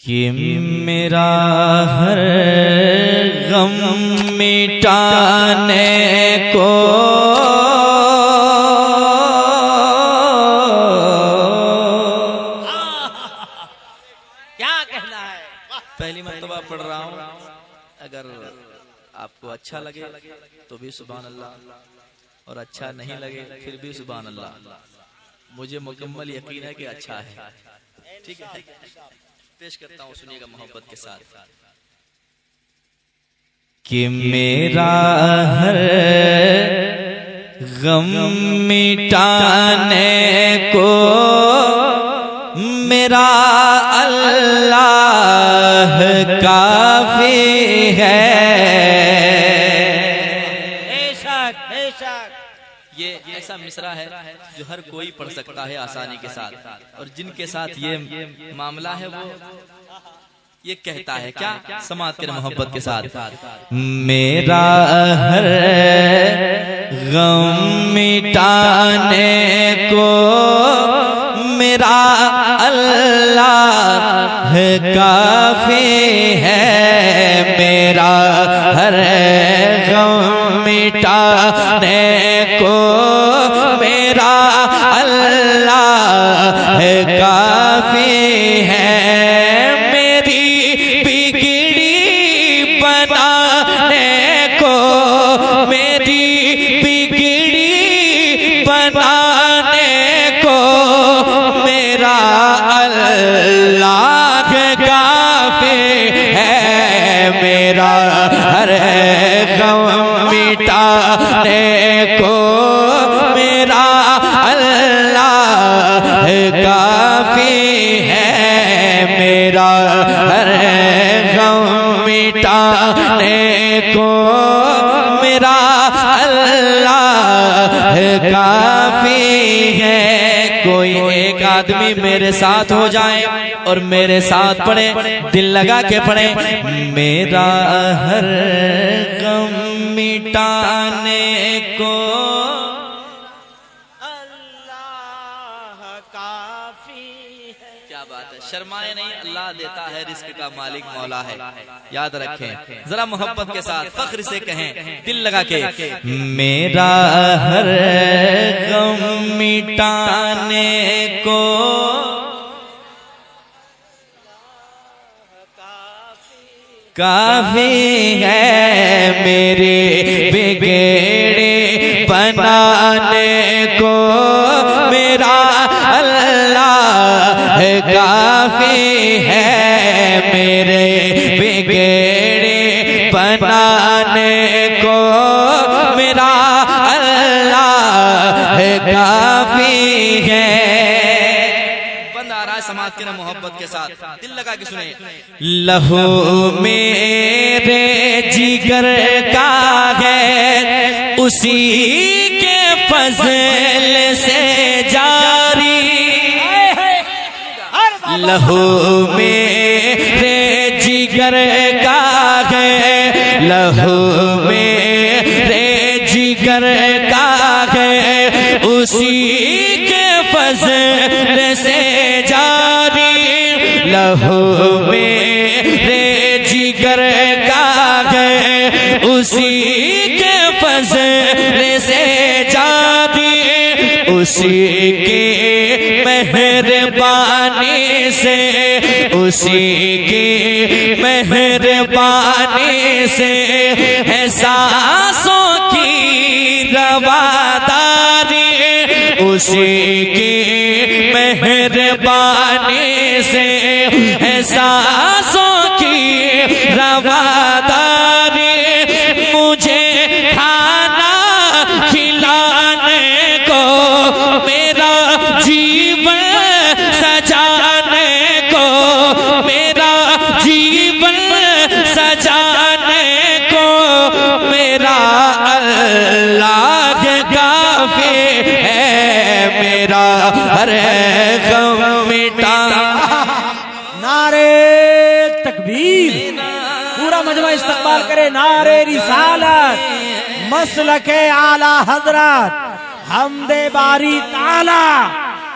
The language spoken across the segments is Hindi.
कि मेरा हर गम मिटाने को क्या कहना है। पहली मर्तबा पढ़ रहा हूँ, अगर आपको अच्छा लगे तो भी सुभान अल्लाह, और अच्छा नहीं लगे फिर भी सुभान अल्लाह। मुझे मुकम्मल यकीन है कि अच्छा है। ठीक है, पेश करता हूँ, सुनिएगा मोहब्बत के साथ। कि मेरा हर गम मिटाने को मेरा अल्लाह काफी है। ये ऐसा मिसरा है जो हर कोई पढ़ सकता है आसानी के साथ, और जिनके साथ ये मामला है वो ये कहता है क्या, समात के मोहब्बत के साथ। मेरा हर गम मिटाने को मेरा अल्लाह काफी है। मेरा हर गम मिटाने को मेरा अल्लाह काफी है। मेरी बिगड़ी बनाने को मेरी बिगड़ी बनाने को मेरा अल्लाह काफी है। मेरा हर गम मिटाने को मेरा अल्लाह काफी है। मेरा हर गम मिटाने को मेरा अल्लाह काफी है। कोई एक आदमी मेरे साथ हो जाए और मेरे साथ पढ़े, दिल लगा के पढ़े, मेरा हर गम मिटाने को अल्लाह काफी है। क्या बात है, शर्माए नहीं, अल्लाह देता है, रिस्क का मालिक मौला है। याद रखें, जरा मोहब्बत के साथ फख्र से कहें, दिल लगा के, मेरा हर गम मिटाने को काफी है। मेरे बिगड़े बनाने को मेरा अल्लाह काफी है। मेरे बिगड़े बनाने को मेरा अल्लाह काफी है। बंद आ रहा है समाज के ना मोहब्बत के साथ, दिल लगा के सुने। लहू मेरे जिगर का है, उसी के फजल से जारी। लहू मेरे जिगर का है, लहू मेरे जिगर का है, उसी के फजल से जारी। लहू मेरे जिगर का है, उसी के फजल से जारी। उसी की मेहरबानी से, उसी की मेहरबानी से है सांसों की रवादारी। उसी की मेहरबानी से है सांसों की रवादारी। मुझे खाना खिलाने को मेरा जीवन सजाने को मेरा जीवन सजाने को मेरा अल्लाह काफी है। मेरा हर गम मिटा। नारे तकबीर, पूरा मजमा इस्तकबाल करे। नारे रिसालत, मसलके आला हजरत, हमदे बारी ताला,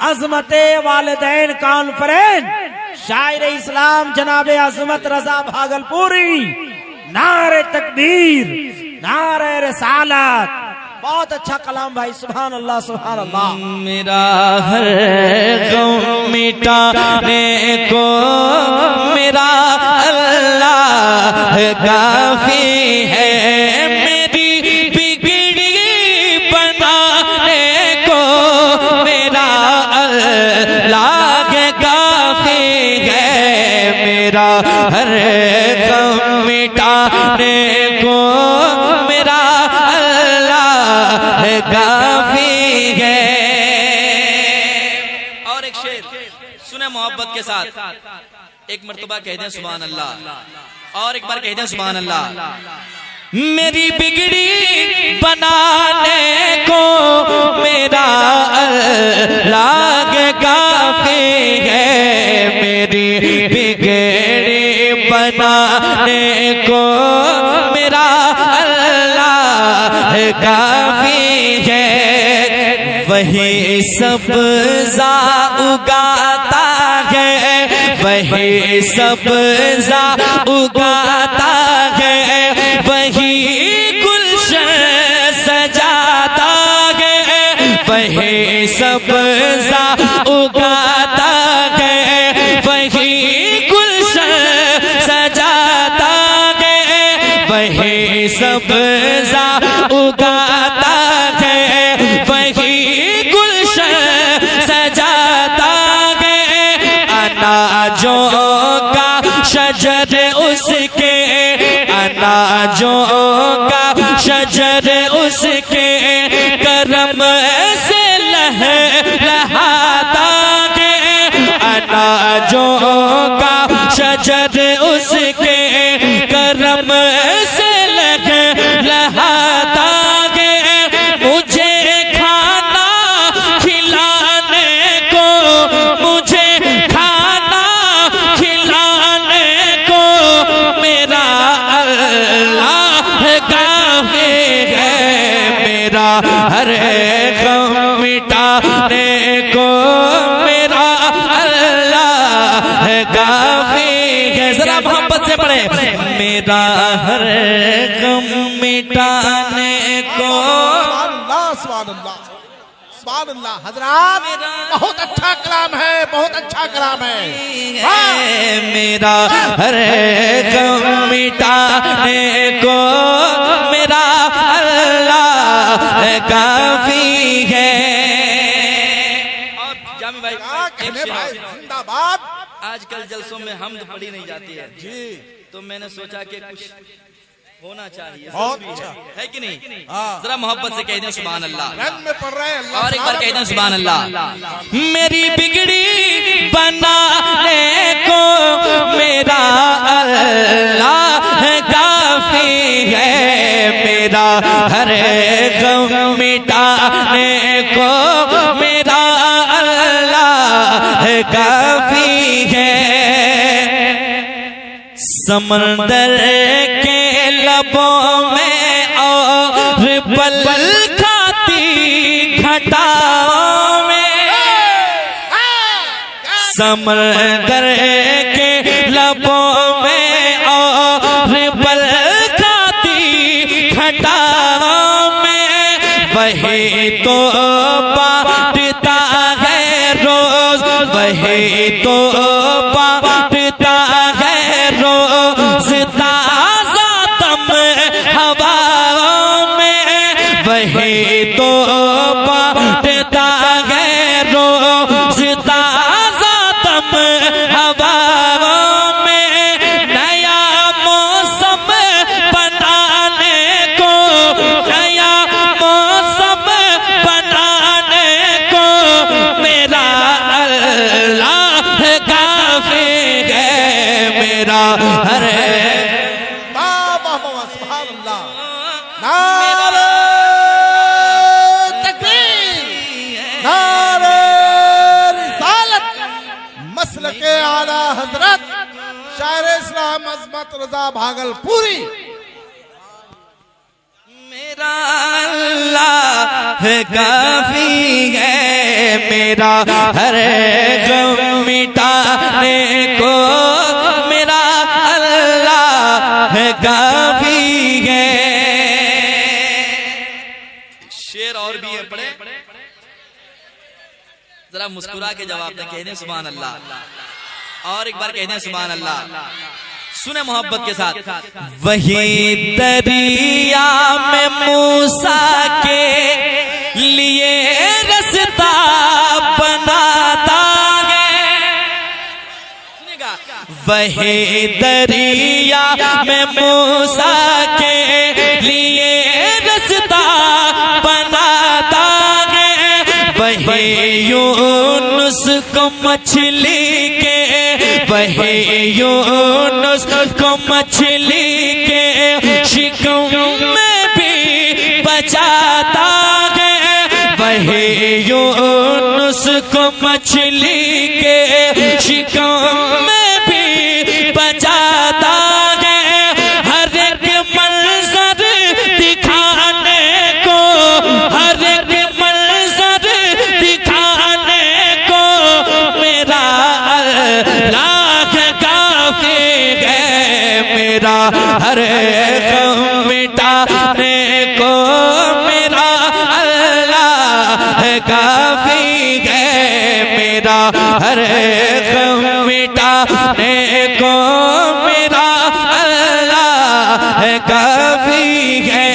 अजमते वालिदैन कॉन्फ्रेंस, शायर इस्लाम जनाबे अजमत रजा भागलपुरी। नारे तकबीर, नारे रिसालत। बहुत अच्छा कलाम भाई, सुभान अल्लाह सुभान अल्लाह। मेरा हर गम मिटाने को मेरा अल्लाह काफी है, मेरी बिगड़ी बनाने को मेरा अल्लाह काफी है, मेरा हर गम मिटाने को मेरा काफी है। और एक शेर सुने मोहब्बत के साथ, एक मर्तबा कह दें सुभान अल्लाह, और एक बार कह दें सुभान अल्लाह। मेरी बिगड़ी बनाने को मेरा अल्लाह काफी है, मेरी बिगड़ी बनाने को मेरा अल्लाह काफी है। वही सब्ज़ा उगाता है, वही सब्ज़ा उगाता है, वही गुलशन सजाता है, वही सब्ज़ा उगाता है, वही गुलशन सजाता है, वही सब्ज़ा उगाता है, वही गुलशन सजाता है। अनाजों का शजर उसके, अनाजों का शजर उसके करम से लहलहाता है, अनाजों का शजर उसके करम से लहलहाता है। मुझे खाना खिलाने को, मुझे खाना खिलाने को मेरा अल्लाह काफी है, मेरा हर गम मिटाने को मेरा अल्लाह काफी है। जरा मोहब्बत से पढ़े, मेरा हर गम मिटाने को। सुभान अल्लाह सुभान अल्लाह। हजरात बहुत अच्छा कलाम है, बहुत अच्छा कलाम है। मेरा हर गम मिटाने को मेरा अल्लाह काफी है। और जामी भाई, एक शेर भाई जिंदाबाद। आजकल जलसों में हमद पढ़ी नहीं जाती है जी, तो मैंने सोचा कि कुछ होना चाहिए, बहुत भी अच्छा है कि नहीं? हाँ। जरा मोहब्बत से कह दें सुभान अल्लाह, रंग में पढ़ रहे हैं अल्लाह। और एक बार कह दें सुभान अल्लाह। मेरी बिगड़ी बनाने को मेरा अल्लाह काफी है, मेरा हर गम मिटाने को मेरा अल्लाह काफी है। समंदर के लबों में और पल खाती घटाओं में, समंदर के लबों में और पल खाती घटाओं में, वही तो बांटता है रोज, वही तो बांटता है रोज ताज़ा दम हवाओं में, वही तो बांटता है रोज ताज़ा दम हवाओं में। नया मौसम बनाने को, नया मौसम बनाने को मेरा अल्लाह काफी है, मेरा हर सुभान अल्लाह। नारे तकबीर, नारे रिसालत। मसलके आला हजरत शायर इस्लाम अजमत रजा भागलपुरी। मेरा अल्लाह काफी है, मेरा हर गम मिटाने को मेरा अल्लाह काफी है। शेर और भी है, पढ़े जरा मुस्कुरा के जवाब दें, कह दें सुभान अल्लाह, और एक बार कह दें सुभान अल्लाह। सुने मोहब्बत के साथ। वही दरिया में मूसा के लिए रास्ता बनाता है, सुनिएगा, वही दरिया में मूसा के लिए रास्ता बनाता है, वही यूनुस को मछली के, वही यूनुस को मछली के शिकम में भी बचाता है, वही यूनुस को मछली के शिकम में भी बचाता है। हर एक मंजर दिखाने को, हर एक मंजर दिखाने को मेरा अल्लाह काफी है, मेरा हर गम मिटाने को मेरा अल्लाह काफी है, मेरा हर गम मिटाने को मेरा अल्लाह काफी है,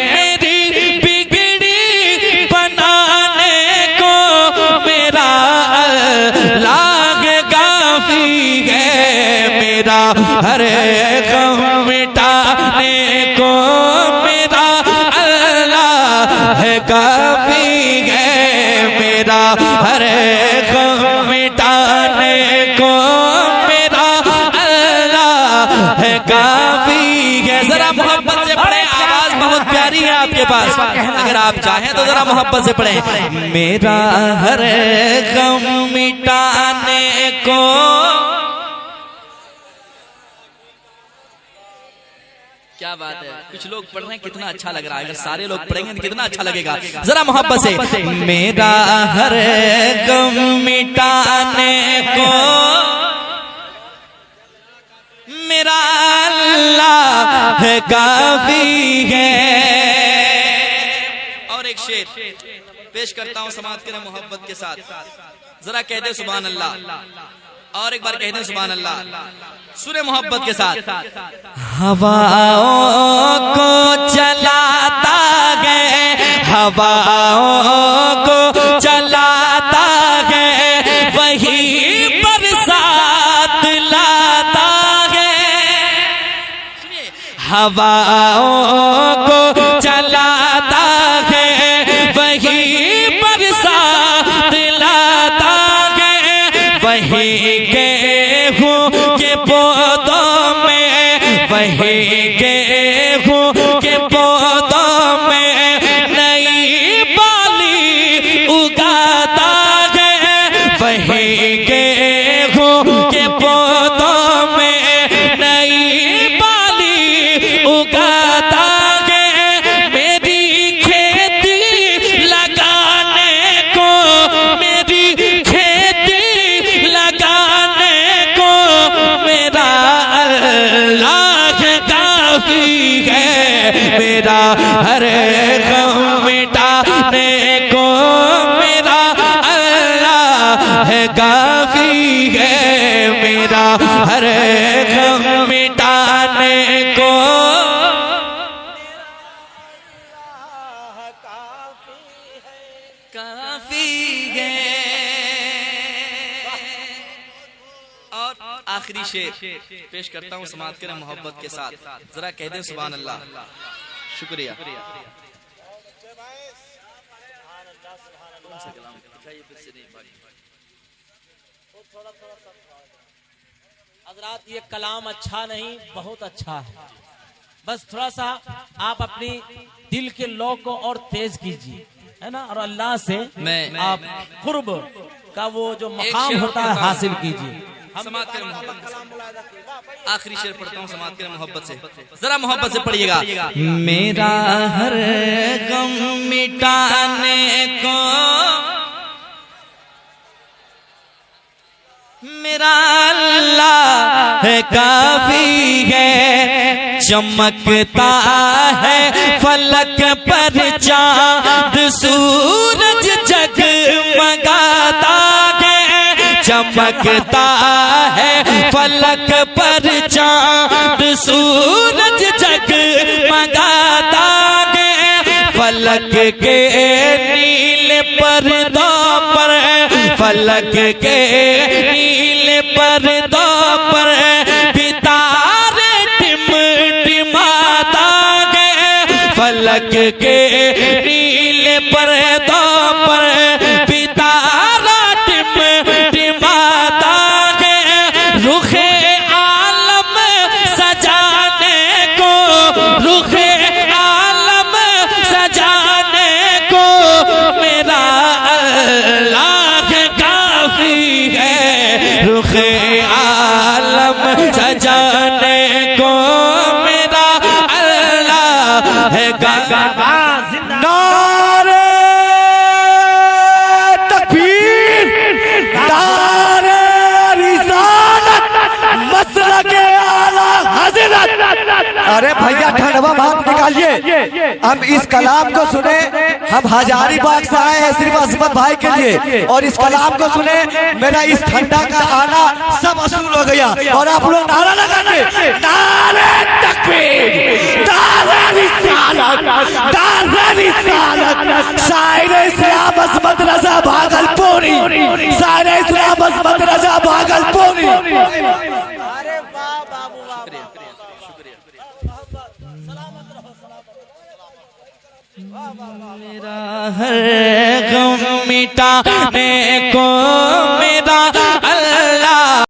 मेरी बिगड़ी बनाने को मेरा अल्लाह काफी है, मेरा हर गम मिटाने को मेरा अल्लाह काफी है, मेरा हर गम मिटाने को मेरा अल्लाह काफी है। जरा मोहब्बत से पढ़े, आवाज बहुत प्यारी है आपके पास, अगर आप चाहें तो जरा मोहब्बत से पढ़े। मेरा हर गम मिटाने को, क्या बात है, कुछ लोग पढ़ रहे हैं, कितना अच्छा लग रहा है, अगर सारे लोग पढ़ेंगे तो कितना अच्छा लगेगा। जरा मोहब्बत से। मेरा हर गम मिटाने को मेरा अल्लाह काफी है। और एक शेर पेश करता हूं समाज के मोहब्बत के साथ, जरा कह दे सुभान अल्लाह, और एक बार कह दे सुभान अल्लाह, सुने मोहब्बत के साथ। हवाओं को चलाता है, हवाओं को चलाता है, वही बरसात लाता है, हवाओं को चलाता है, वही बरसात लाता है, वही गेहूं के पौधों में, वही गेहूं के पौधों में नई बाली उगाता है, वही गेहूं के पौधों में नई बाली उगाता है, मेरी खेती लगाने को, मेरी खेती लगाने को मेरा अल्लाह काफी है, मेरा हर गम मिटाने को मेरा अल्लाह काफी है, मेरा हर गम मिटाने को काफी है। और आखिरी शेर पेश करता हूँ समाज के मोहब्बत के साथ, जरा कह दें सुभान अल्लाह। शुक्रिया। हजरात ये कलाम अच्छा नहीं, बहुत अच्छा है, बस थोड़ा सा आप अपनी दिल के लौ को और तेज कीजिए, है ना, और अल्लाह से आप कुर्ब का वो जो मकाम होता है हासिल कीजिए। समात करें मोहब्बत से। आखिरी शेर पढ़ता हूँ, समात करें मोहब्बत से, जरा मोहब्बत से पढ़िएगा। मेरा हर गम मिटाने को मेरा अल्लाह है काफी है, चमकता है फलक पर चांद सूरज जगमगाता है, चमकता है फलक पर चांद सूरज जगमगाता है, फलक के नीले पर्दों पर, फलक के नीले पर्दों पर सितारे टिमटिमाता है, फलक के नीले पर्दों पर सितारा टिमटिमाता है, रुखे आलम सजाने को, रुखे आलम सजाने को मेरा अल्लाह काफी है, रुखे आलम सजाने को मेरा अल्लाह है काफी। नारे तकबीर, नारे रिसालत, मसलके आला हज़रत। अरे भैया ठंडवा बात निकालिए, हम इस कलाम को सुने, हम हजारीबाग से आए हैं सिर्फ अजमत भाई के लिए, और इस कलाम को सुने मेरा इस ठंडा का आना सब असूल हो गया। और आप लोग नारा लगाएंगे, नारे तकबीर, नारे रिसालत, नारे रिसालत, शायर इस्लाम अजमत रजा भागलपुरी, शायर इस्लाम अजमत रजा भागलपुरी। अरे वाह बाबू वाह, मेरा हर गम मिटाने को